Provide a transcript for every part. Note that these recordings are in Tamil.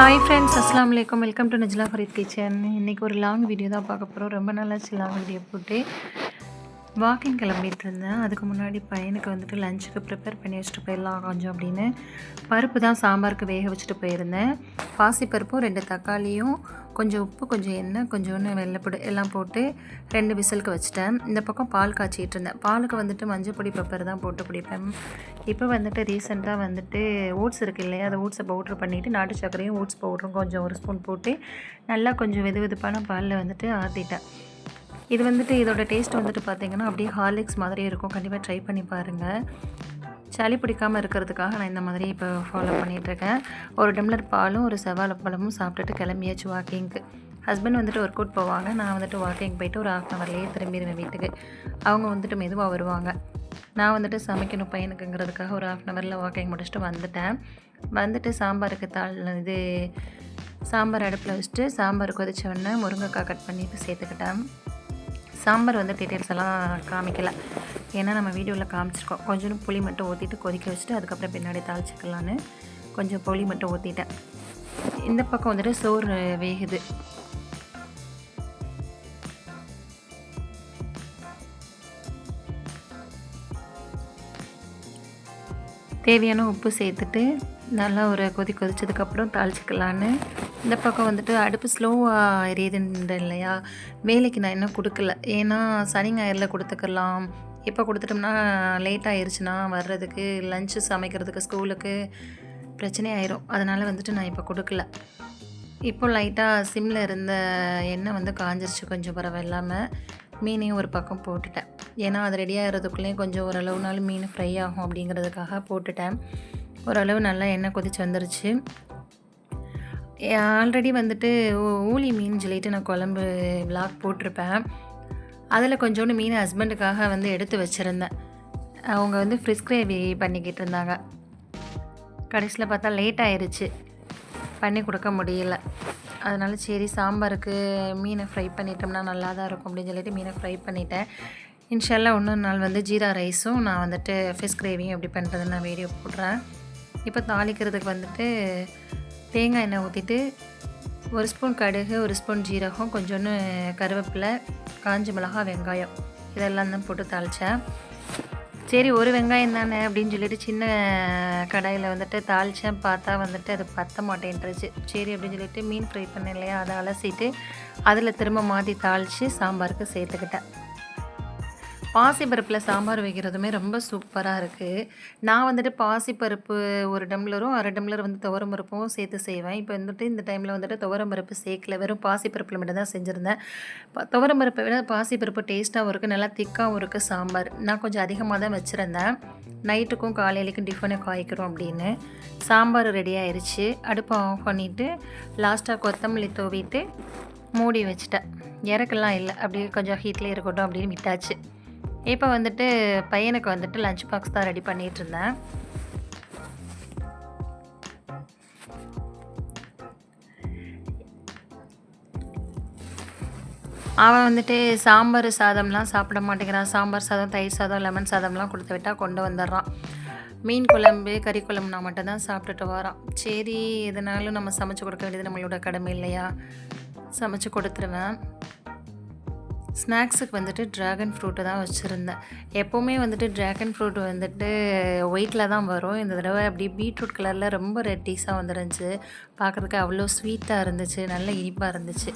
ஹாய் ஃப்ரெண்ட்ஸ், அஸ்ஸலாமு அலைக்கும். Welcome to Najla Fareed kitchen. இன்றைக்கி ஒரு லாங் வீடியோ தான் பார்க்க போகிறோம். ரொம்ப நாளாச்சு லாங் வீடியோ போட்டு வாக்கிங் கிளம்பிட்டு இருந்தேன். அதுக்கு முன்னாடி பையனுக்கு வந்துட்டு லஞ்சுக்கு ப்ரிப்பேர் பண்ணி வச்சுட்டு போயிடலாம் கொஞ்சம் அப்படின்னு பருப்பு தான் சாம்பாருக்கு வேக வச்சுட்டு போயிருந்தேன். பாசிப்பருப்பும் 2 தக்காளியும் கொஞ்சம் உப்பு, கொஞ்சம் எண்ணெய், கொஞ்சோண்டு வெள்ளைப்பொடி எல்லாம் போட்டு 2 விசிலுக்கு வச்சுட்டேன். இந்த பக்கம் பால் காய்ச்சிட்டு இருந்தேன். பாலுக்கு வந்துட்டு மஞ்சள் பொடி பெப்பர் தான் போட்டு குடிப்பேன். இப்போ வந்துட்டு ரீசெண்டாக வந்துட்டு ஓட்ஸ் இருக்குது இல்லையா, அதை ஓட்ஸை பவுட்ரு பண்ணிவிட்டு நாட்டு சர்க்கரையும் ஓட்ஸ் பவுட்ரும் கொஞ்சம் 1 ஸ்பூன் போட்டு நல்லா கொஞ்சம் வெதுவெதுப்பான பாலில் வந்துட்டு ஆற்றிட்டேன். இது வந்துட்டு இதோட டேஸ்ட் வந்துட்டு பார்த்திங்கன்னா அப்படியே ஹார்லிக்ஸ் மாதிரியே இருக்கும். கண்டிப்பாக ட்ரை பண்ணி பாருங்கள். சளி பிடிக்காமல் இருக்கிறதுக்காக நான் இந்த மாதிரி இப்போ ஃபாலோ பண்ணிகிட்ருக்கேன். ஒரு டம்ளர் பாலும் ஒரு செவ்வாழைப்பழமும் சாப்பிட்டுட்டு கிளம்பியாச்சு வாக்கிங்க்கு. ஹஸ்பண்ட் வந்துட்டு ஒர்க் அவுட் போவாங்க. நான் வந்துட்டு வாக்கிங் போயிட்டு ஒரு 1/2 ஹவர்லேயே திரும்பிடுவேன் வீட்டுக்கு. அவங்க வந்துட்டு மெதுவாக வருவாங்க. நான் வந்துட்டு சமைக்கணும் பையனுக்குங்கிறதுக்காக ஒரு 1/2 ஹவரில் வாக்கிங் முடிச்சுட்டு வந்துட்டு சாம்பாருக்கு சாம்பார் அடுப்பில் வச்சுட்டு சாம்பார் கொதிச்ச உடனே முருங்கைக்காய் கட் பண்ணிட்டு சேர்த்துக்கிட்டேன். சாம்பார் வந்து டீட்டெயில்ஸ் எல்லாம் காமிக்கலை, ஏன்னா நம்ம வீடியோவில் காமிச்சிருக்கோம். கொஞ்சம் புளி மட்டும் ஊற்றிட்டு கொதிக்க வச்சுட்டு அதுக்கப்புறம் பின்னாடி தாளிச்சிக்கலான்னு கொஞ்சம் புளி மட்டும் ஊற்றிட்டேன். இந்த பக்கம் வந்துட்டு சோறு வேகுது. தேவையான உப்பு சேர்த்துட்டு நல்லா ஒரு கொதிச்சதுக்கப்புறம் தாளிச்சிக்கலான்னு இந்த பக்கம் வந்துட்டு அடுப்பு ஸ்லோவாக எரியுதுன்ற இல்லையா, வேலைக்கு நான் இன்னும் கொடுக்கல. ஏன்னா சனி ஞாயிறில் கொடுத்துக்கலாம். இப்போ கொடுத்துட்டோம்னா லேட் ஆயிடுச்சுன்னா வர்றதுக்கு லஞ்சு சமைக்கிறதுக்கு ஸ்கூலுக்கு பிரச்சனை ஆயிரும். அதனால் வந்துட்டு நான் இப்போ கொடுக்கல. இப்போ லைட்டாக சிம்மில் இருந்த எண்ணெய் வந்து காஞ்சிருச்சு கொஞ்சம் பரவாயில்லாமல். மீனையும் ஒரு பக்கம் போட்டுட்டேன். ஏன்னா அது ரெடி ஆகிறதுக்குள்ளேயும் கொஞ்சம் ஓரளவுனாலும் மீன் ஃப்ரை ஆகும் அப்படிங்கிறதுக்காக போட்டுட்டேன். ஓரளவு நல்லா எண்ணெய் கொதிச்சு வந்துருச்சு. ஆல்ரெடி வந்துட்டு ஊளி மீன் சொல்லிட்டு நான் குழம்பு விலாக் போட்டிருப்பேன். அதில் கொஞ்சோண்டு மீன் ஹஸ்பண்டுக்காக வந்து எடுத்து வச்சுருந்தேன். அவங்க வந்து ஃபிஷ் கிரேவி பண்ணிக்கிட்டு இருந்தாங்க. கடைசியில் பார்த்தா லேட் ஆயிடுச்சு, பண்ணி கொடுக்க முடியல. அதனால் சரி சாம்பாருக்கு மீனை ஃப்ரை பண்ணிட்டோம்னா நல்லா தான் இருக்கும் அப்படின்னு சொல்லிட்டு மீனை ஃப்ரை பண்ணிட்டேன். இன்ஷால்லா இன்னொரு நாள் வந்து ஜீரா ரைஸும் நான் வந்துட்டு ஃபிஷ் கிரேவியும் எப்படி பண்ணுறதுன்னு நான் வீடியோ போடுறேன். இப்போ தாளிக்கிறதுக்கு வந்துட்டு தேங்காய் எண்ணெய் ஊற்றிட்டு 1 ஸ்பூன் கடுகு, 1 ஸ்பூன் ஜீரகம், கொஞ்சோண்டு கருவேப்பிலை, காஞ்ச மிளகாய், வெங்காயம் இதெல்லாம் தான் போட்டு தாளித்தேன். சரி ஒரு வெங்காயம் தானே அப்படின்னு சொல்லிட்டு சின்ன கடாயில் வந்துட்டு தாளித்தேன். பார்த்தா வந்துட்டு அது பத்த மாட்டேன்ட்டுருச்சு. சரி அப்படின்னு சொல்லிட்டு மீன் ஃப்ரை பண்ணேன் இல்லையா, அதை அலசிட்டு அதில் திரும்ப மாற்றி தாளித்து சாம்பாருக்கு சேர்த்துக்கிட்டேன். பாசிப்பருப்பில் சாம்பார் வைக்கிறதுமே ரொம்ப சூப்பராக இருக்குது. நான் வந்துட்டு பாசிப்பருப்பு 1 டம்ளரும் 1/2 டம்ளர் வந்து துவரம்பருப்பும் சேர்த்து செய்வேன். இப்போ வந்துட்டு இந்த டைமில் வந்துட்டு துவரம்பருப்பு சேர்க்கல, வெறும் பாசிப்பருப்பில் மட்டும் தான் செஞ்சுருந்தேன். துவரம்பருப்பை விட பாசிப்பருப்பு டேஸ்ட்டாகவும் இருக்குது, நல்லா திக்காகவும் இருக்குது சாம்பார். நான் கொஞ்சம் அதிகமாக தான் வச்சுருந்தேன். நைட்டுக்கும் காலையிலைக்கும் டிஃபனை காய்க்கிறோம் அப்படின்னு. சாம்பார் ரெடி ஆயிடுச்சு. அடுப்பை ஆஃப் பண்ணிவிட்டு லாஸ்ட்டாக கொத்தமல்லி தூவிட்டு மூடி வச்சுட்டேன். இறக்கெல்லாம் இல்லை, அப்படியே கொஞ்சம் ஹீட்லேயே இருக்கட்டும் அப்படின்னு விட்டாச்சு. இப்போ வந்துட்டு பையனுக்கு வந்துட்டு லஞ்ச் பாக்ஸ் தான் ரெடி பண்ணிகிட்டு இருந்தேன். அவன் வந்துட்டு சாம்பார் சாதம்லாம் சாப்பிட மாட்டேங்கிறான். சாம்பார் சாதம், தயிர் சாதம், லெமன் சாதம்லாம் கொடுத்து விட்டால் கொண்டு வந்துடுறான். மீன் குழம்பு, கறி குழம்புனா மட்டும்தான் சாப்பிட்டுட்டு வரான். சரி எதனாலும் நம்ம சமைச்சு கொடுக்க வேண்டியது நம்மளோட கடமை இல்லையா, சமைச்சு கொடுத்துருவேன். ஸ்நாக்ஸுக்கு வந்துட்டு ட்ராகன் ஃப்ரூட்டு தான் வச்சுருந்தேன். எப்போவுமே வந்துட்டு ட்ராகன் ஃப்ரூட் வந்துட்டு ஒயிட்டில் தான் வரும். இந்த தடவை அப்படி பீட்ரூட் கலரில் ரொம்ப ரெட்டிஸாக வந்துருந்துச்சு. பார்க்குறதுக்கு அவ்வளோ ஸ்வீட்டாக இருந்துச்சு, நல்ல இனிப்பாக இருந்துச்சு.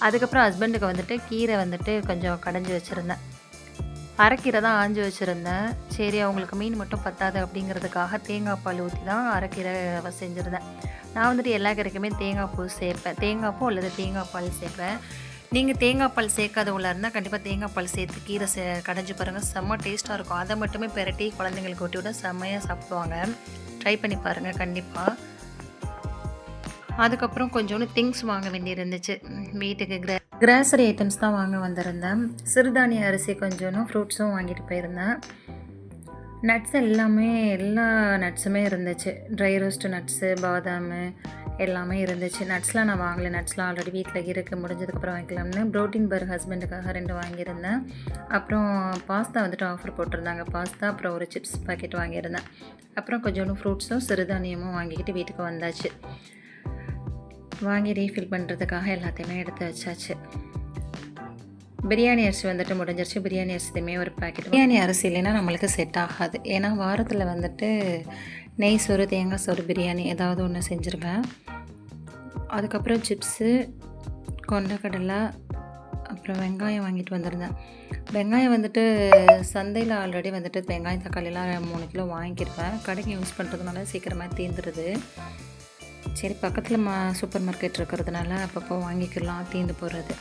அதுக்கப்புறம் ஹஸ்பண்டுக்கு வந்துட்டு கீரை வந்துட்டு கொஞ்சம் கடைஞ்சி வச்சுருந்தேன். அரைக்கீரை தான் ஆஞ்சு வச்சுருந்தேன். சரி அவங்களுக்கு மீன் மட்டும் பத்தாது அப்படிங்கிறதுக்காக தேங்காய் பால் ஊற்றி தான் அரைக்கீரை செஞ்சுருந்தேன். நான் வந்துட்டு எல்லா கீரைக்குமே தேங்காய் பூ சேர்ப்பேன். தேங்காய் பூ அல்லது தேங்காய் பால் சேர்ப்பேன். நீங்கள் தேங்காய் பால் சேர்க்காதவங்களா இருந்தால் கண்டிப்பாக தேங்காய் பால் சேர்த்து கீரை கடைஞ்சி பாருங்கள், செம்ம டேஸ்ட்டாக இருக்கும். அதை மட்டுமே பெரட்டி குழந்தைங்களுக்கு ஊட்டி விட செம்மையாக சாப்பிடுவாங்க. ட்ரை பண்ணி பாருங்கள் கண்டிப்பாக. அதுக்கப்புறம் கொஞ்சோண்டு திங்ஸ் வாங்க வேண்டியிருந்துச்சு வீட்டுக்கு. கிராசரி ஐட்டம்ஸ் தான் வாங்க வந்திருந்தேன். சிறுதானிய அரிசி கொஞ்சோன்னு, ஃப்ரூட்ஸும் வாங்கிட்டு போயிருந்தேன். நட்ஸ் எல்லா நட்ஸுமே இருந்துச்சு. ட்ரை ரோஸ்ட் நட்ஸு, பாதாம் எல்லாமே இருந்துச்சு. நட்ஸ்லாம் நான் வாங்கலை, நட்ஸ்லாம் ஆல்ரெடி வீட்டில் இருக்குது, முடிஞ்சதுக்கப்புறம் வாங்கிக்கலாம்னு. ப்ரோட்டீன் பர் ஹஸ்பண்டுக்காக 2 வாங்கியிருந்தேன். அப்புறம் பாஸ்தா வந்துட்டு ஆஃபர் போட்டிருந்தாங்க, பாஸ்தா, அப்புறம் ஒரு சிப்ஸ் பாக்கெட் வாங்கியிருந்தேன். அப்புறம் கொஞ்சோண்டு ஃப்ரூட்ஸும் சிறுதானியமும் வாங்கிக்கிட்டு வீட்டுக்கு வந்தாச்சு. வாங்கி ரீஃபில் பண்ணுறதுக்காக எல்லாத்தையுமே எடுத்து வச்சாச்சு. பிரியாணி அரிசி வந்துட்டு முடிஞ்சிருச்சு. பிரியாணி அரிசியுமே ஒரு பாக்கெட். பிரியாணி அரிசி இல்லைன்னா நம்மளுக்கு செட் ஆகாது. ஏன்னா வாரத்தில் வந்துட்டு நெய் சோறு, தேங்காய் சோறு, பிரியாணி ஏதாவது ஒன்று செஞ்சுருவேன். அதுக்கப்புறம் சிப்ஸு, கொண்டக்கடலை, அப்புறம் வெங்காயம் வாங்கிட்டு வந்திருந்தேன். வெங்காயம் வந்துட்டு சந்தையில் ஆல்ரெடி வந்துட்டு வெங்காயம் தக்காளிலாம் 3 கிலோ வாங்கியிருப்பேன். கடைக்கு யூஸ் பண்ணுறதுனால சீக்கிரமாக தீந்துடுது. சரி, பக்கத்தில் சூப்பர் மார்க்கெட் இருக்கிறதுனால அப்பப்போ வாங்கிக்கலாம், தீந்து போகிறது.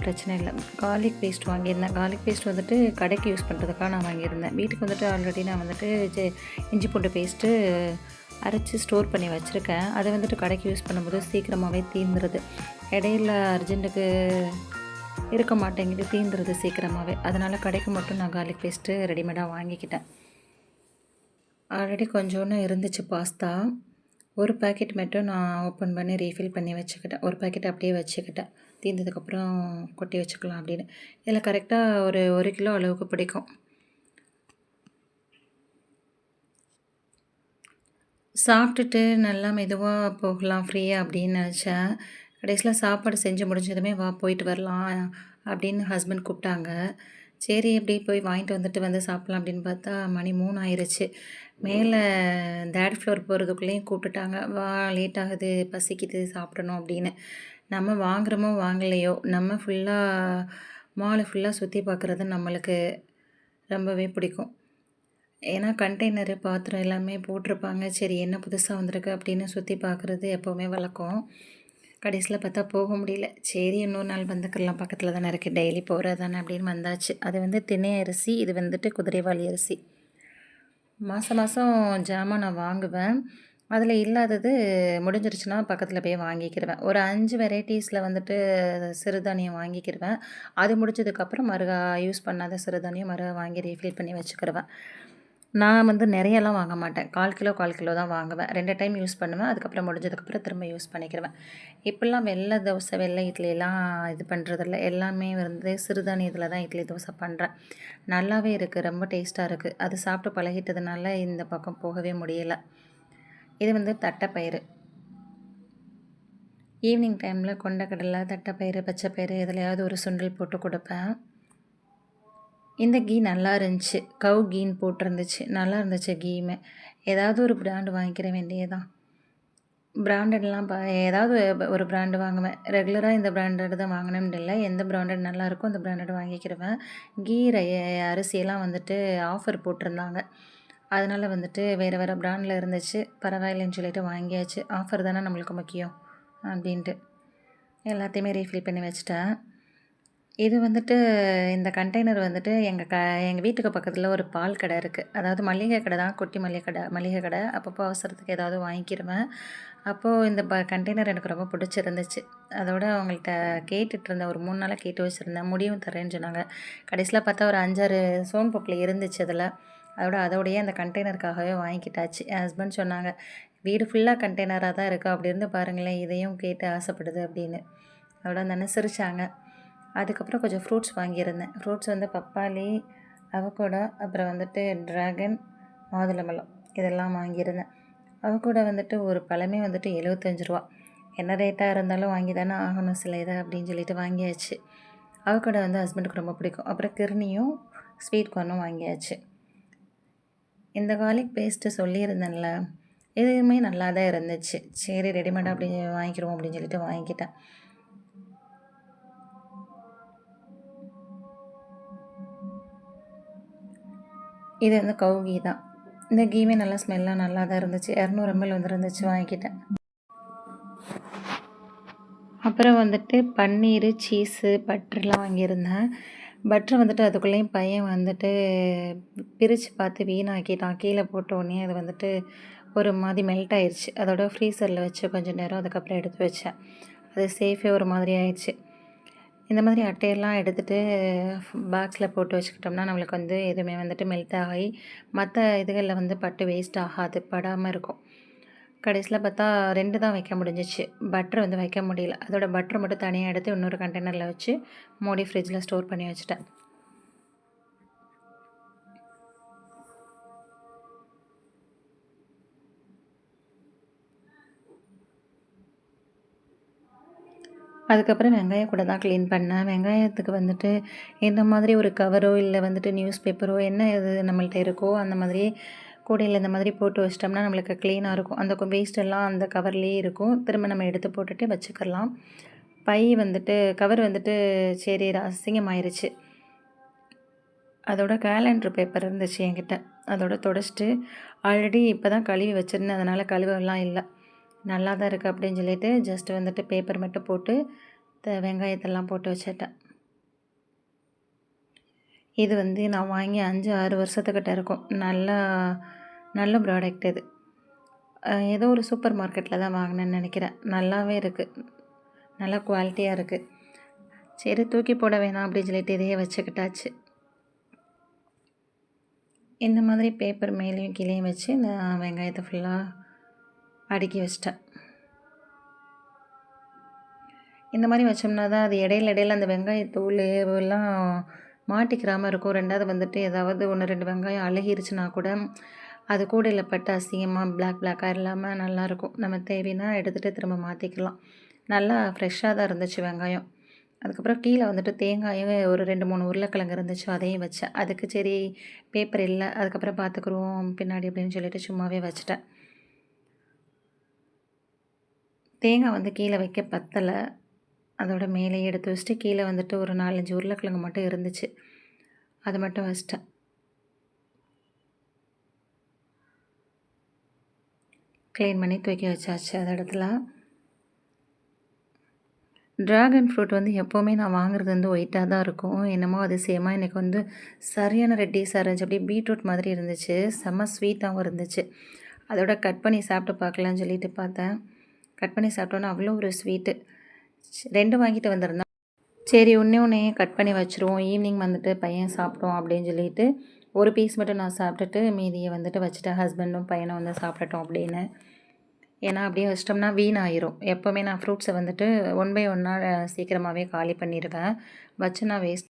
பிரச்சனை இல்லை. கார்லிக் பேஸ்ட் வாங்கியிருந்தேன். கார்லிக் பேஸ்ட் வந்துட்டு கடைக்கு யூஸ் பண்ணுறதுக்காக நான் வாங்கியிருந்தேன். வீட்டுக்கு வந்துட்டு ஆல்ரெடி நான் வந்துட்டு இஞ்சி பூண்டு பேஸ்ட்டு அரைச்சி ஸ்டோர் பண்ணி வச்சுருக்கேன். அதை வந்துட்டு கடைக்கு யூஸ் பண்ணும்போது சீக்கிரமாகவே தீந்துடுது. இடையில அர்ஜென்ட்டுக்கு இருக்க மாட்டேங்குது, தீந்துடுது சீக்கிரமாகவே. அதனால் கடைக்கு மட்டும் நான் கார்லிக் பேஸ்ட்டு ரெடிமேடாக வாங்கிக்கிட்டேன். ஆல்ரெடி கொஞ்சோன்னு இருந்துச்சு பாஸ்தா. ஒரு பேக்கெட் மட்டும் நான் ஓப்பன் பண்ணி ரீஃபில் பண்ணி வச்சுக்கிட்டேன். ஒரு பேக்கெட் அப்படியே வச்சுக்கிட்டேன். தீர்ந்ததுக்கப்புறம் கொட்டி வச்சுக்கலாம் அப்படின்னு. இதில் கரெக்டாக ஒரு 1 கிலோ அளவுக்கு பிடிக்கும். சாப்பிட்டுட்டு நல்லா மெதுவாக போகலாம் ஃப்ரீயாக அப்படின்னு நினச்சேன். கடைசியில் சாப்பாடு செஞ்சு முடிஞ்சதுமே வா போயிட்டு வரலாம் அப்படின்னு ஹஸ்பண்ட் கூப்பிட்டாங்க. சரி, எப்படி போய் வாங்கிட்டு வந்து சாப்பிட்லாம் அப்படின்னு பார்த்தா மணி 3 ஆயிடுச்சு. மேலே தேர்ட் ஃப்ளோர் போகிறதுக்குள்ளேயும் கூப்பிட்டுட்டாங்க. வா, லேட் ஆகுது, பசிக்குது, சாப்பிடணும் அப்படின்னு. நம்ம வாங்குகிறோமோ வாங்கலையோ, நம்ம ஃபுல்லாக மாலை ஃபுல்லாக சுற்றி பார்க்குறது நம்மளுக்கு ரொம்பவே பிடிக்கும். ஏன்னா கண்டெய்னரு, பாத்திரம் எல்லாமே போட்டிருப்பாங்க. சரி, என்ன புதுசாக வந்திருக்கு அப்படின்னு சுற்றி பார்க்குறது எப்போவுமே வழக்கம். கடைசியில் பார்த்தா போக முடியல. சரி, இன்னொரு நாள் வந்துக்கலாம், பக்கத்தில் தானே இருக்குது, டெய்லி போகிறது தானே அப்படின்னு வந்தாச்சு. அது வந்து திணை அரிசி, இது வந்துட்டு குதிரைவாலி அரிசி. மாதம் மாதம் ஜாமான் நான் வாங்குவேன். அதில் இல்லாதது முடிஞ்சிருச்சுன்னா பக்கத்தில் போய் வாங்கிக்கிடுவேன். ஒரு 5 வெரைட்டிஸில் வந்துட்டு சிறுதானியம் வாங்கிக்கிடுவேன். அது முடிச்சதுக்கப்புறம் மறுகா யூஸ் பண்ணாத சிறுதானியம் வாங்கி ரீஃபில் பண்ணி வச்சுக்கிடுவேன். நான் வந்து நிறையலாம் வாங்க மாட்டேன். 1/4 கிலோ தான் வாங்குவேன். 2 டைம் யூஸ் பண்ணுவேன். அதுக்கப்புறம் முடிஞ்சதுக்கப்புறம் திரும்ப யூஸ் பண்ணிக்கிடுவேன். இப்போல்லாம் வெள்ளை தோசை, வெள்ளை இட்லிலாம் இது பண்ணுறதில்ல. எல்லாமே வந்து சிறுதானியத்தில் தான் இட்லி, தோசை பண்ணுறேன். நல்லாவே இருக்குது, ரொம்ப டேஸ்ட்டாக இருக்குது. அது சாப்பிட்டு பழகிட்டதுனால இந்த பக்கம் போகவே முடியலை. இது வந்து தட்டைப்பயிறு. ஈவினிங் டைமில் கொண்டக்கடலை, தட்டைப்பயிறு, பச்சைப்பயிறு எதுலையாவது ஒரு சுண்டல் போட்டு கொடுப்பேன். இந்த கீ நல்லா இருந்துச்சு. கவ் கீன்னு போட்டிருந்துச்சு. நல்லா இருந்துச்சு கீயுமே. ஏதாவது ஒரு பிராண்டு வாங்கிக்கிற வேண்டியதான். பிராண்டட்லாம் ஏதாவது ஒரு பிராண்டு வாங்குவேன். ரெகுலராக இந்த பிராண்டட் தான் வாங்கணும்னு இல்லை. எந்த பிராண்டட் நல்லாயிருக்கோ அந்த பிராண்டட் வாங்கிக்கிடுவேன். கீ அரிசியெல்லாம் வந்துட்டு ஆஃபர் போட்டிருந்தாங்க. அதனால் வந்துட்டு வேறு பிராண்டில் இருந்துச்சு. பரவாயில்லைன்னு சொல்லிட்டு வாங்கியாச்சு. ஆஃபர் தானே நம்மளுக்கு முக்கியம் அப்படின்ட்டு எல்லாத்தையுமே ரீஃபில் பண்ணி வச்சுட்டேன். இது வந்துட்டு இந்த கண்டெய்னர் வந்துட்டு எங்கள் வீட்டுக்கு பக்கத்தில் ஒரு பால் கடை இருக்குது. அதாவது மளிகை கடை தான், குட்டி மளிகை கடை. அப்பப்போ அவசரத்துக்கு ஏதாவது வாங்கிக்கிடுவேன். அப்போது இந்த கண்டெய்னர் எனக்கு ரொம்ப பிடிச்சிருந்துச்சு. அதோட அவங்கள்ட்ட கேட்டுட்ருந்தேன். ஒரு 3 நாளாக கேட்டு வச்சுருந்தேன். முடிவும் தரேன்னு சொன்னாங்க. கடைசியில் பார்த்தா ஒரு 5, 6 சோன் பப்பில் இருந்துச்சு அதில். அதோடையே அந்த கண்டெய்னருக்காகவே வாங்கிக்கிட்டாச்சு. என் ஹஸ்பண்ட் சொன்னாங்க, வீடு ஃபுல்லாக கண்டெய்னராக தான் இருக்கா, அப்படி இருந்து பாருங்களேன், இதையும் கேட்டு ஆசைப்படுது அப்படின்னு. அதோட அந்த அண்ணன் சிரிச்சாங்க. அதுக்கப்புறம் கொஞ்சம் ஃப்ரூட்ஸ் வாங்கியிருந்தேன். ஃப்ரூட்ஸ் வந்து பப்பாளி, அவகோடா, அப்புறம் வந்துட்டு ட்ராகன், மாதுளம்பழம் இதெல்லாம் வாங்கியிருந்தேன். அவகோடா வந்துட்டு ஒரு பழமே வந்துட்டு 75 ரூபா. என்ன ரேட்டாக இருந்தாலும் வாங்கி தானே ஆகணும் சில இதை அப்படின்னு சொல்லிட்டு வாங்கியாச்சு. அவகோடா வந்து ஹஸ்பண்டுக்கு ரொம்ப பிடிக்கும். அப்புறம் கிர்னியும் ஸ்வீட் கார்னும் வாங்கியாச்சு. இந்த கார்லிக் பேஸ்ட்டு சொல்லியிருந்தேன்ல, இதுவுமே நல்லா தான் இருந்துச்சு. சரி, ரெடிமேடாக அப்படி வாங்கிக்கிடுவோம் அப்படின்னு சொல்லிட்டு வாங்கிக்கிட்டேன். இது வந்து கவு கீ தான். இந்த கீமே நல்லா ஸ்மெல்லாக நல்லா தான் இருந்துச்சு. 200 ml வந்துருந்துச்சு, வாங்கிக்கிட்டேன். அப்புறம் வந்துட்டு பன்னீர், சீஸு, பட்டர்லாம் வாங்கியிருந்தேன். பட்டர் வந்துட்டு அதுக்குள்ளேயும் பையன் வந்துட்டு பிரித்து பார்த்து வீணாக்கிட்டான். கீழே போட்டோடனே அது வந்துட்டு ஒரு மாதிரி மெல்ட் ஆயிடுச்சு. அதோட ஃப்ரீசரில் வச்சு கொஞ்சம் நேரம் அதுக்கப்புறம் எடுத்து வச்சேன். அது சேஃபே ஒரு மாதிரி ஆயிடுச்சு. இந்த மாதிரி அட்டையெல்லாம் எடுத்துகிட்டு பாக்ஸில் போட்டு வச்சுக்கிட்டோம்னா நம்மளுக்கு வந்து எதுவுமே வந்துட்டு மெல்ட் ஆகி மற்ற இதுகளில் வந்து பட்டு வேஸ்ட் ஆகாது, படாமல் இருக்கும். கடைசியில் பார்த்தா 2 தான் வைக்க முடிஞ்சிச்சு. பட்டர் வந்து வைக்க முடியல. அதோட பட்டர் மட்டும் தனியாக எடுத்து இன்னொரு கண்டெய்னரில் வச்சு மூடி ஃப்ரிட்ஜில் ஸ்டோர் பண்ணி வச்சுட்டேன். அதுக்கப்புறம் வெங்காயம் கூட தான் க்ளீன் பண்ணேன். வெங்காயத்துக்கு வந்துட்டு இந்த மாதிரி ஒரு கவரோ இல்லை வந்துட்டு நியூஸ் பேப்பரோ என்ன இது நம்மள்ட்ட இருக்கோ அந்த மாதிரி கூடையில் இந்த மாதிரி போட்டு வச்சிட்டோம்னா நம்மளுக்கு க்ளீனாக இருக்கும். அந்த வேஸ்ட் எல்லாம் அந்த கவர்லேயே இருக்கும். திரும்ப நம்ம எடுத்து போட்டுட்டு வச்சுக்கலாம். பை வந்துட்டு கவர் வந்துட்டு சரி அசிங்கமாயிருச்சு. அதோட கேலண்டர் பேப்பர் இருந்துச்சு என்கிட்ட. அதோட தொடச்சிட்டு ஆல்ரெடி இப்போ தான் கழுவி வச்சுருந்தேன். அதனால் கழுவலாம் இல்லை. நல்லா தான் இருக்குது அப்படின்னு சொல்லிட்டு ஜஸ்ட் வந்துட்டு பேப்பர் மட்டும் போட்டு வெங்காயத்தெல்லாம் போட்டு வச்சுட்டேன். இது வந்து நான் வாங்கி 5-6 வருஷத்துக்கிட்ட இருக்கும். நல்ல ப்ராடக்ட் இது. ஏதோ ஒரு சூப்பர் மார்க்கெட்டில் தான் வாங்கினேன்னு நினைக்கிறேன். நல்லாவே இருக்குது. நல்லா குவாலிட்டியாக இருக்குது. சரி தூக்கி போட வேணாம் அப்படின்னு சொல்லிட்டு இதையே வச்சுக்கிட்டாச்சு. இந்த மாதிரி பேப்பர் மேலேயும் கீழேயும் வச்சு நான் வெங்காயத்தை ஃபுல்லாக அடுக்கி வச்சிட்டேன். இந்த மாதிரி வச்சோம்னா தான் அது இடையில அந்த வெங்காயத்தூள் எல்லாம் மாட்டிக்கிறாமல் இருக்கும். 2வது வந்துட்டு ஏதாவது 1-2 வெங்காயம் அழுகிருச்சுன்னா கூட அது கூடையில் பட்டு அசிங்கமாக பிளாக்காக இல்லாமல் நல்லாயிருக்கும். நம்ம தேவைன்னா எடுத்துகிட்டு திரும்ப மாற்றிக்கலாம். நல்லா ஃப்ரெஷ்ஷாக தான் இருந்துச்சு வெங்காயம். அதுக்கப்புறம் கீழே வந்துட்டு தேங்காயும் ஒரு 2-3 உருளைக்கிழங்கு இருந்துச்சு. அதையும் வச்சேன். அதுக்கு சரி பேப்பர் இல்லை, அதுக்கப்புறம் பார்த்துக்குருவோம் பின்னாடி அப்படின்னு சொல்லிட்டு சும்மாவே வச்சுட்டேன். தேங்காய் வந்து கீழே வைக்க பத்தலை. அதோட மேலே எடுத்து வச்சுட்டு கீழே வந்துட்டு ஒரு 4-5 உருளைக்கிழங்கு மட்டும் இருந்துச்சு. அது மட்டும் வச்சிட்டேன். க்ளீன் பண்ணி தூக்கி வச்சாச்சு அந்த இடத்துல. ட்ராகன் ஃப்ரூட் வந்து எப்போவுமே நான் வாங்குறது வந்து ஒயிட்டாக தான் இருக்கும். என்னமோ அதிசயமாக எனக்கு வந்து சரியான ரெட்டிஸாக இருந்துச்சு. அப்படியே பீட்ரூட் மாதிரி இருந்துச்சு. செம்ம ஸ்வீட்டாகவும் இருந்துச்சு. அதோட கட் பண்ணி சாப்பிட்டு பார்க்கலான்னு சொல்லிட்டு பார்த்தேன். கட் பண்ணி சாப்பிட்டோன்னா அவ்வளோ ஒரு ஸ்வீட்டு. 2 வாங்கிட்டு வந்திருந்தேன். சரி ஒன்றையும் கட் பண்ணி வச்சுருவோம். ஈவினிங் வந்துட்டு பையன் சாப்பிட்டோம் அப்படின்னு சொல்லிட்டு ஒரு பீஸ் மட்டும் நான் சாப்பிட்டுட்டு மீதியை வந்துட்டு வச்சுட்டேன். ஹஸ்பண்டும் பையனும் வந்து சாப்பிட்டுட்டோம் அப்படின்னு. ஏன்னா அப்படியே வச்சிட்டோம்னா வீணாயிரும். எப்போவுமே நான் ஃப்ரூட்ஸை வந்துட்டு 1 பை 1 சீக்கிரமாகவே காலி பண்ணிடுவேன். வச்சு நான் வேஸ்ட்